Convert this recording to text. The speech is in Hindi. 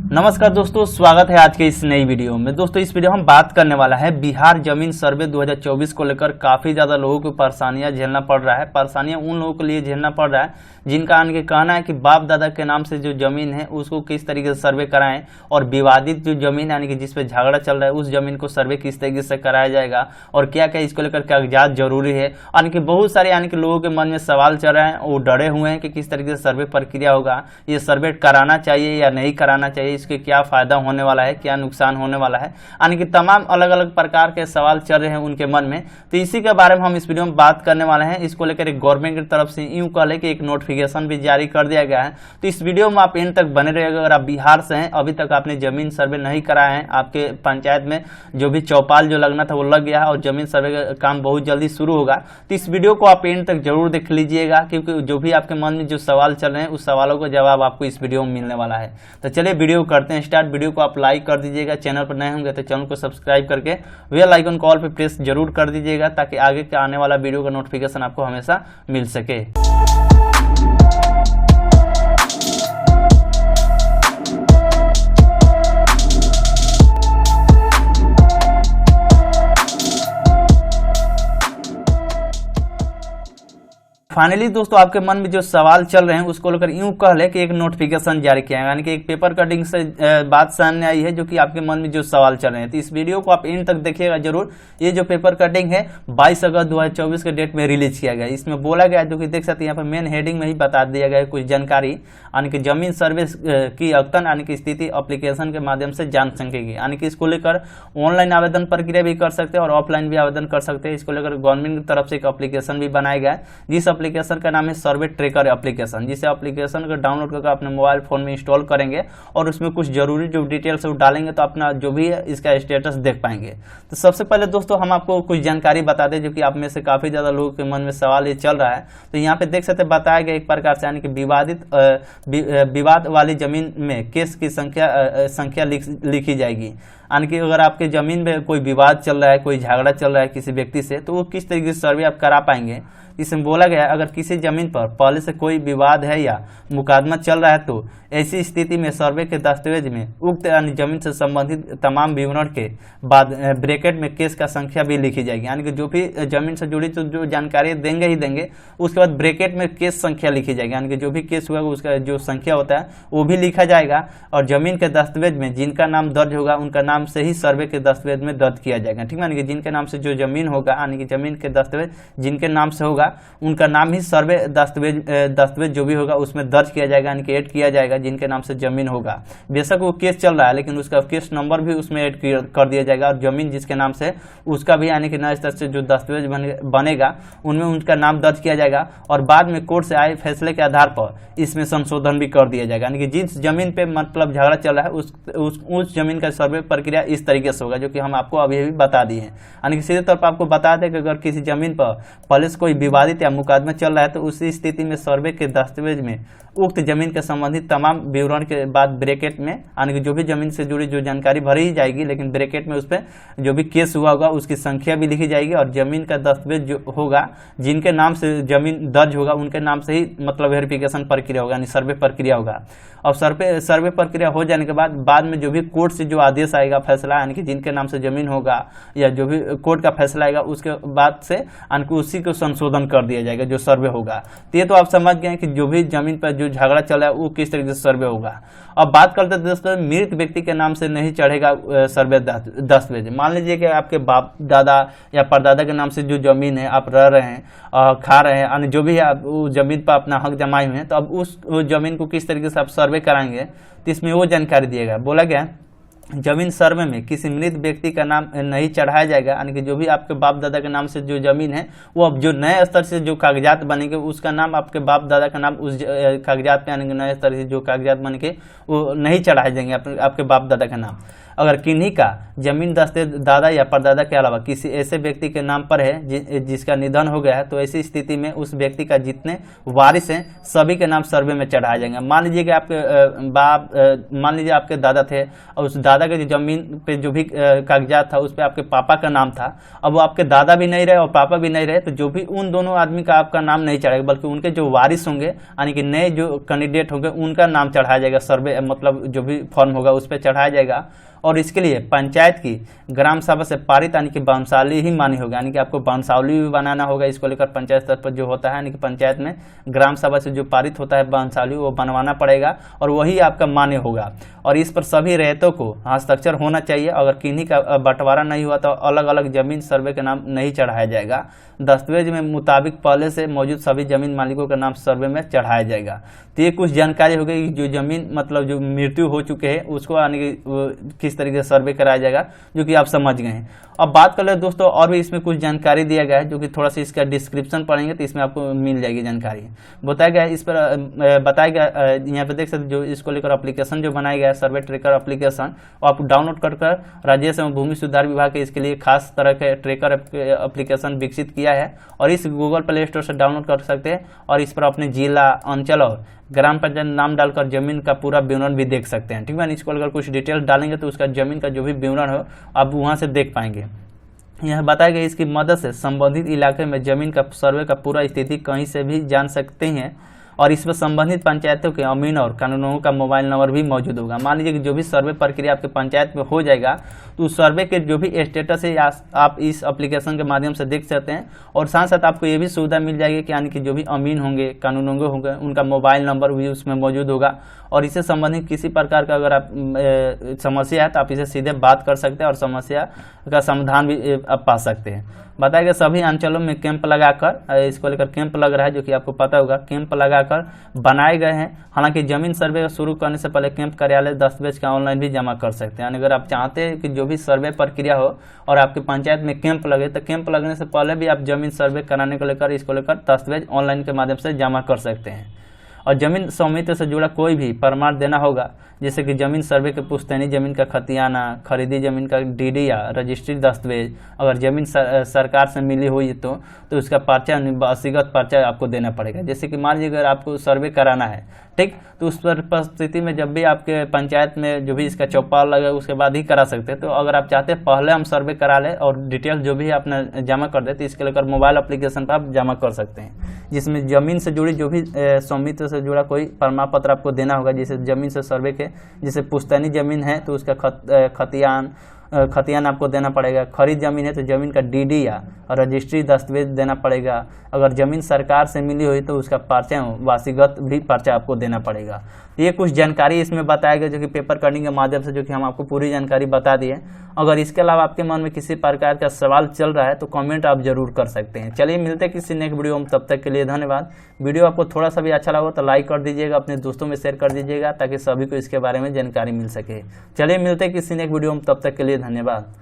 नमस्कार दोस्तों, स्वागत है आज के इस नई वीडियो में। दोस्तों इस वीडियो हम बात करने वाला है बिहार जमीन सर्वे 2024 को लेकर काफ़ी ज़्यादा लोगों को परेशानियां झेलना पड़ रहा है। परेशानियां उन लोगों के लिए झेलना पड़ रहा है जिनका इनके कहना है कि बाप दादा के नाम से जो जमीन है उसको किस तरीके से सर्वे कराएं, और विवादित जो जमीन यानी कि जिस पे झगड़ा चल रहा है उस जमीन को सर्वे किस तरीके से कराया जाएगा और क्या क्या इसको लेकर कागजात जरूरी है। यानी कि बहुत सारे यानी कि लोगों के मन में सवाल चल रहे हैं, वो डरे हुए हैं कि किस तरीके से सर्वे प्रक्रिया होगा, ये सर्वे कराना चाहिए या नहीं कराना चाहिए, इसके क्या फायदा होने वाला है, क्या नुकसान होने वाला है। यानी कि तमाम अलग अलग प्रकार के सवाल चल रहे हैं उनके मन में। तो इसी के बारे में हम इस वीडियो में बात करने वाले हैं। इसको लेकर एक गवर्नमेंट की तरफ से यूं कह ले कि एक नोटिफिकेशन भी जारी कर दिया गया है। तो इस वीडियो में आप एंड तक बने रहिएगा। अगर आप बिहार से हैं, अभी तक आपने जमीन सर्वे नहीं कराया है, आपके पंचायत में जो भी चौपाल जो लगना था वो लग गया है और जमीन सर्वे का काम बहुत जल्दी शुरू होगा, तो इस वीडियो को आप एंड तक जरूर देख लीजिएगा, क्योंकि जो भी आपके मन में जो सवाल चल रहे हैं उस सवालों का जवाब आपको इस वीडियो में मिलने वाला है। तो चलिए वीडियो करते हैं स्टार्ट। वीडियो को आप लाइक कर दीजिएगा, चैनल पर नए होंगे तो चैनल को सब्सक्राइब करके बेल आइकन कॉल पे प्रेस जरूर कर दीजिएगा, ताकि आगे के आने वाला वीडियो का नोटिफिकेशन आपको हमेशा मिल सके। फाइनली दोस्तों आपके मन में जो सवाल चल रहे हैं उसको लेकर यूं कह ले कि एक नोटिफिकेशन जारी किया है, यानी कि एक पेपर कटिंग से बात सामने आई है जो कि आपके मन में जो सवाल चल रहे हैं। तो इस वीडियो को आप एंड तक देखिएगा जरूर। ये जो पेपर कटिंग है 22 अगस्त 2024 के डेट में रिलीज किया गया। इसमें बोला गया जो कि देख सकते हैं यहाँ पर मेन हेडिंग में ही बता दिया गया है कुछ जानकारी, यानी कि जमीन सर्वे की अद्यतन यानी कि स्थिति एप्लीकेशन के माध्यम से जान सकेगी। यानी कि इसको लेकर ऑनलाइन आवेदन प्रक्रिया भी कर सकते हैं और ऑफलाइन भी आवेदन कर सकते हैं। इसको लेकर गवर्नमेंट की तरफ से एक एप्लीकेशन भी बनाया गया है, जिस एप्लीकेशन का नाम है सर्वे ट्रैकर एप्लीकेशन, जिसे एप्लीकेशन को डाउनलोड करके अपने मोबाइल फोन में इंस्टॉल करेंगे और उसमें कुछ जरूरी जो डिटेल्स वो डालेंगे तो अपना जो भी है इसका स्टेटस देख पाएंगे। तो सबसे पहले दोस्तों हम आपको कुछ जानकारी बता दें जो कि आप में से काफी ज्यादा लोगों के मन में सवाल ये चल रहा है। तो यहाँ पे देख सकते बताया गया एक प्रकार से, यानी कि विवाद वाली जमीन में केस की संख्या लिखी जाएगी। यानी कि अगर आपके जमीन में कोई विवाद चल रहा है, कोई झगड़ा चल रहा है किसी व्यक्ति से, तो वो किस तरीके से सर्वे आप करा पाएंगे। इसमें बोला गया है अगर किसी जमीन पर पहले से कोई विवाद है या मुकदमा चल रहा है तो ऐसी स्थिति में सर्वे के दस्तावेज में उक्त यानी जमीन से संबंधित तमाम विवरण के बाद ब्रैकेट में केस का संख्या भी लिखी जाएगी। यानी कि जो भी जमीन से जुड़ी तो जो जानकारी देंगे ही देंगे, उसके बाद ब्रैकेट में केस संख्या लिखी जाएगी। यानी कि जो भी केस हुआ उसका जो संख्या होता है वो भी लिखा जाएगा और जमीन के दस्तावेज में जिनका नाम दर्ज होगा उनका नाम से ही सर्वे के दस्तावेज में दर्ज किया जाएगा। ठीक है, यानी कि जिनके नाम से जो जमीन होगा, यानी कि जमीन के दस्तावेज जिनके नाम से होगा उनका नाम ही सर्वे दस्तावेज जो भी होगा उसमें दर्ज किया जाएगा, यानी कि ऐड किया जाएगा जिनके नाम से जमीन होगा। बेशक वो केस चल रहा है लेकिन उसका केस नंबर भी उसमें ऐड कर दिया जाएगा, और जमीन जिसके नाम से उसका भी यानी कि नए स्तर से जो दस्तावेज बनेगा उनमें उनका नाम दर्ज किया जाएगा और बाद में कोर्ट से आए फैसले के आधार पर इसमें संशोधन भी कर दिया जाएगा। यानी कि जिस जमीन पे मतलब झगड़ा चल रहा है उस जमीन का सर्वे प्रक्रिया इस तरीके से होगा जो कि हम आपको अभी भी बता दिए हैं। यानी कि सीधे तौर पर आपको बता दें कि अगर किसी जमीन पर पहले से कोई विवादित या मुकदमा चल रहा है तो उसी स्थिति में सर्वे के दस्तावेज में उक्त जमीन के संबंधित तमाम विवरण के बाद ब्रैकेट में, यानी कि जो भी जमीन से जुड़ी जो जानकारी भरी ही जाएगी, लेकिन ब्रैकेट में उस पर जो भी केस हुआ होगा उसकी संख्या भी लिखी जाएगी और जमीन का दस्तावेज जो होगा जिनके नाम से जमीन दर्ज होगा उनके नाम से ही मतलब वेरिफिकेशन प्रक्रिया होगा, यानी सर्वे प्रक्रिया होगा। और सर्वे प्रक्रिया हो जाने के बाद में जो भी कोर्ट से जो आदेश आएगा, फैसला, यानी कि जिनके नाम से जमीन होगा या जो भी कोर्ट का फैसला आएगा उसके बाद से यानी कि उसी को संशोधन कर दिया जाएगा जो सर्वे होगा। तो ये तो आप समझ गए कि जो भी जमीन पर जो झगड़ा चल रहा है वो किस तरीके से सर्वे होगा। अब बात करते हैं दोस्तों, मृत व्यक्ति के नाम से नहीं चढ़ेगा सर्वे दस्तावेज। मान लीजिए कि आपके बाप दादा या परदादा के नाम से जो जमीन है आप रह रहे हैं, खा रहे हैं, यानी जो भी आप उस जमीन पर अपना हक जमाए हुए हैं, तो अब उस जमीन को किस तरीके से आप सर्वे कराएंगे तो इसमें वो जानकारी दिएगा। बोला गया जमीन सर्वे में किसी मृत व्यक्ति का नाम नहीं चढ़ाया जाएगा, यानी कि जो भी आपके बाप दादा के नाम से जो जमीन है वो अब जो नए स्तर से जो कागजात बनेंगे उसका नाम आपके बाप दादा का नाम उस कागजात पे, यानी कि नए स्तर से जो कागजात बनेंगे वो नहीं चढ़ाए जाएंगे आपके बाप दादा का नाम। अगर किन्हीं का जमीन दस्तावेज दादा या परदादा के अलावा किसी ऐसे व्यक्ति के नाम पर है जिसका निधन हो गया है, तो ऐसी स्थिति में उस व्यक्ति का जितने वारिस हैं सभी के नाम सर्वे में चढ़ाए जाएंगे। मान लीजिए कि आपके मान लीजिए आपके दादा थे और उस दादा दादा के जो जमीन पे जो भी कागजात था उस पर आपके पापा का नाम था, अब वो आपके दादा भी नहीं रहे और पापा भी नहीं रहे, तो जो भी उन दोनों आदमी का आपका नाम नहीं चढ़ेगा, बल्कि उनके जो वारिस होंगे यानी कि नए जो कैंडिडेट होंगे उनका नाम चढ़ाया जाएगा। सर्वे मतलब जो भी फॉर्म होगा उस पर चढ़ाया जाएगा। और इसके लिए पंचायत की ग्राम सभा से पारित यानी कि वंशावली ही मानी होगी, यानी कि आपको वंशावली भी बनाना होगा। इसको लेकर पंचायत स्तर पर जो होता है यानी कि पंचायत में ग्राम सभा से जो पारित होता है वंशावली वो बनवाना पड़ेगा और वही आपका मान्य होगा। और इस पर सभी रैयतों को हस्ताक्षर होना चाहिए। अगर किन्हीं का बंटवारा नहीं हुआ तो अलग अलग जमीन सर्वे के नाम नहीं चढ़ाया जाएगा। दस्तावेज में मुताबिक पहले से मौजूद सभी जमीन मालिकों का नाम सर्वे में चढ़ाया जाएगा। तो ये कुछ जानकारी हो गई जो जमीन मतलब जो मृत्यु हो चुके हैं उसको यानी कि किस तरीके से सर्वे कराया जाएगा, जो कि आप समझ गए हैं। अब बात कर ले दोस्तों, और भी इसमें कुछ जानकारी दिया गया है जो कि थोड़ा सा इसका डिस्क्रिप्शन पढ़ेंगे तो इसमें आपको मिल जाएगी जानकारी। बताया गया है इस पर बताया गया यहाँ पे देख सकते जो इसको लेकर एप्लीकेशन जो बनाया गया है सर्वे ट्रेकर एप्लीकेशन, आप डाउनलोड कर राज्य एवं भूमि सुधार विभाग के इसके लिए खास तरह के ट्रेकर एप्लीकेशन विकसित किया है और इस गूगल प्ले स्टोर से डाउनलोड कर सकते हैं। और इस पर अपने जिला, अंचल और ग्राम पंचायत नाम डालकर जमीन का पूरा विवरण भी देख सकते हैं। ठीक है, इसको अगर कुछ डिटेल डालेंगे तो उसका जमीन का जो भी विवरण हो आप वहां से देख पाएंगे। यह बताया गया इसकी मदद से संबंधित इलाके में जमीन का सर्वे का पूरा स्थिति कहीं से भी जान सकते हैं और इसमें संबंधित पंचायतों के अमीन और कानूनों का मोबाइल नंबर भी मौजूद होगा। मान लीजिए कि जो भी सर्वे प्रक्रिया आपके पंचायत में हो जाएगा तो उस सर्वे के जो भी स्टेटस है आप इस एप्लीकेशन के माध्यम से देख सकते हैं। और साथ साथ आपको ये भी सुविधा मिल जाएगी कि यानी कि जो भी अमीन होंगे, कानूनों होंगे, उनका मोबाइल नंबर भी उसमें मौजूद होगा और इससे संबंधित किसी प्रकार का अगर आप समस्या है तो आप इसे सीधे बात कर सकते हैं और समस्या का समाधान भी आप पा सकते हैं। बताया गया सभी अंचलों में कैंप लगाकर, इसको लेकर कैंप लग रहा है जो कि आपको पता होगा, कैंप लगाकर बनाए गए हैं। हालांकि जमीन सर्वे शुरू करने से पहले कैंप कार्यालय दस्तावेज का ऑनलाइन भी जमा कर सकते हैं। यानी अगर आप चाहते हैं कि जो भी सर्वे प्रक्रिया हो और आपकी पंचायत में कैंप लगे तो कैंप लगने से पहले भी आप जमीन सर्वे कराने को लेकर इसको लेकर दस्तावेज ऑनलाइन के माध्यम से जमा कर सकते हैं। और जमीन स्वामित्व से जुड़ा कोई भी प्रमाण देना होगा, जैसे कि जमीन सर्वे के पुश्तैनी जमीन का खतियाना, खरीदी जमीन का डीडी या रजिस्ट्री दस्तावेज। अगर जमीन सरकार से मिली हुई तो उसका पर्चा, व्यक्तिगत पर्चा आपको देना पड़ेगा। जैसे कि मान लीजिए अगर आपको सर्वे कराना है, ठीक, तो उस परिस्थिति में जब भी आपके पंचायत में जो भी इसका चौपाल लगे उसके बाद ही करा सकते हैं। तो अगर आप चाहते हैं पहले हम सर्वे करा लें और डिटेल जो भी आपने जमा कर दे तो इसके लेकर मोबाइल एप्लीकेशन पर आप जमा कर सकते हैं, जिसमें जमीन से जुड़ी जो भी स्वामित्व से जुड़ा कोई प्रमाण पत्र आपको देना होगा। जैसे जमीन से सर्वे के जैसे पुश्तैनी जमीन है तो उसका खतियान आपको देना पड़ेगा। खरीद जमीन है तो जमीन का डीडी या रजिस्ट्री दस्तावेज देना पड़ेगा। अगर जमीन सरकार से मिली हुई तो उसका पर्चा, वासीगत भी पर्चा आपको देना पड़ेगा। ये कुछ जानकारी इसमें बताया गया जो कि पेपर कटिंग के माध्यम से जो कि हम आपको पूरी जानकारी बता दी है। अगर इसके अलावा आपके मन में किसी प्रकार का सवाल चल रहा है तो कमेंट आप जरूर कर सकते हैं। चलिए मिलते हैं किसी नेक्स्ट वीडियो में, तब तक के लिए धन्यवाद। वीडियो आपको थोड़ा सा भी अच्छा लगा तो लाइक कर दीजिएगा, अपने दोस्तों में शेयर कर दीजिएगा ताकि सभी को इसके बारे में जानकारी मिल सके। चलिए मिलते हैं किसी नेक्स्ट वीडियो में, तब तक के लिए धन्यवाद।